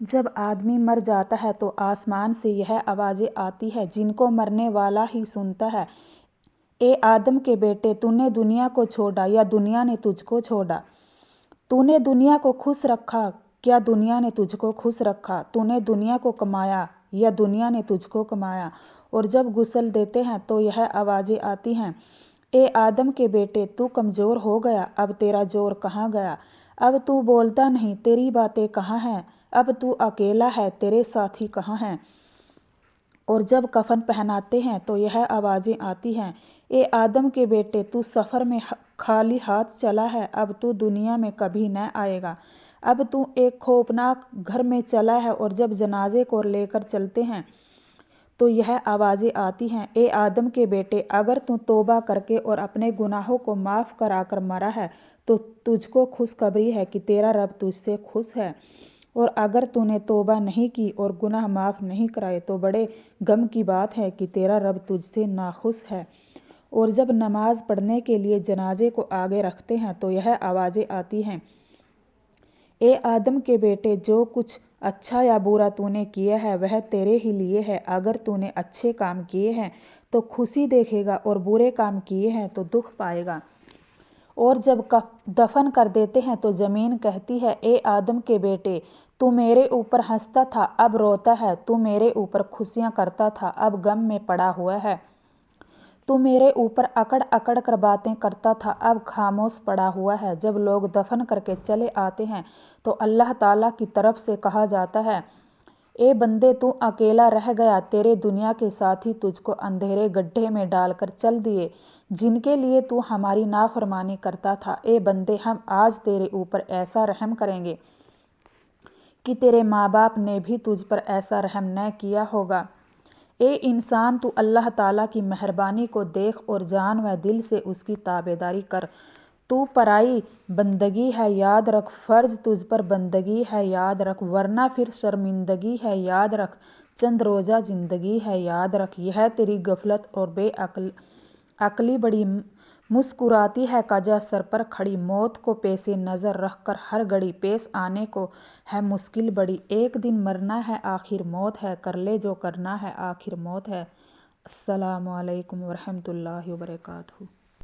جب آدمی مر جاتا ہے تو آسمان سے یہ آوازیں آتی ہیں جن کو مرنے والا ہی سنتا ہے۔ اے آدم کے بیٹے، تو نے دنیا کو چھوڑا یا دنیا نے تجھ کو چھوڑا؟ تو نے دنیا کو خوش رکھا کیا دنیا نے تجھ کو خوش رکھا؟ تو نے دنیا کو کمایا یا دنیا نے تجھ کو کمایا؟ اور جب غسل دیتے ہیں تو یہ آوازیں آتی ہیں، اے آدم کے بیٹے، تو کمزور ہو گیا، اب تیرا زور کہاں گیا؟ اب تو بولتا نہیں، تیری باتیں کہاں ہیں؟ اب تو اکیلا ہے، تیرے ساتھی کہاں ہیں؟ اور جب کفن پہناتے ہیں تو یہ آوازیں آتی ہیں، اے آدم کے بیٹے، تو سفر میں خالی ہاتھ چلا ہے، اب تو دنیا میں کبھی نہ آئے گا۔ اب تو ایک خوفناک گھر میں چلا ہے، اور جب جنازے کو لے کر چلتے ہیں تو یہ آوازیں آتی ہیں، اے آدم کے بیٹے، اگر تو توبہ کر کے اور اپنے گناہوں کو معاف کرا کر مرا ہے تو تجھ کو خوشخبری ہے کہ تیرا رب تجھ سے خوش ہے، اور اگر تو نے توبہ نہیں کی اور گناہ معاف نہیں کرائے تو بڑے غم کی بات ہے کہ تیرا رب تجھ سے ناخوش ہے۔ اور جب نماز پڑھنے کے لیے جنازے کو آگے رکھتے ہیں تو یہ آوازیں آتی ہیں، اے آدم کے بیٹے، جو کچھ اچھا یا برا تو نے کیا ہے وہ تیرے ہی لیے ہے، اگر تو نے اچھے کام کیے ہیں تو خوشی دیکھے گا اور برے کام کیے ہیں تو دکھ پائے گا۔ اور جب دفن کر دیتے ہیں تو زمین کہتی ہے، اے آدم کے بیٹے، تو میرے اوپر ہنستا تھا، اب روتا ہے، تو میرے اوپر خوشیاں کرتا تھا، اب غم میں پڑا ہوا ہے، تو میرے اوپر اکڑ اکڑ کر باتیں کرتا تھا، اب خاموش پڑا ہوا ہے۔ جب لوگ دفن کر کے چلے آتے ہیں تو اللہ تعالیٰ کی طرف سے کہا جاتا ہے، اے بندے، تو اکیلا رہ گیا، تیرے دنیا کے ساتھی تجھ کو اندھیرے گڈھے میں ڈال کر چل دیے جن کے لیے تو ہماری نافرمانی کرتا تھا۔ اے بندے، ہم آج تیرے اوپر ایسا رحم کریں گے کہ تیرے ماں باپ نے بھی تجھ پر ایسا رحم نہ کیا ہوگا۔ اے انسان، تو اللہ تعالیٰ کی مہربانی کو دیکھ اور جان و دل سے اس کی تابعداری کر۔ تو پرائی بندگی ہے، یاد رکھ، فرض تجھ پر بندگی ہے، یاد رکھ، ورنہ پھر شرمندگی ہے، یاد رکھ، چند روزہ زندگی ہے، یاد رکھ، یہ تیری غفلت اور بے عقلی بڑی مسکراتی ہے کجا سر پر کھڑی، موت کو پیش نظر رکھ کر ہر گھڑی پیش آنے کو ہے مشکل بڑی، ایک دن مرنا ہے آخر موت ہے، کر لے جو کرنا ہے آخر موت ہے۔ السلام علیکم ورحمۃ اللہ وبرکاتہ۔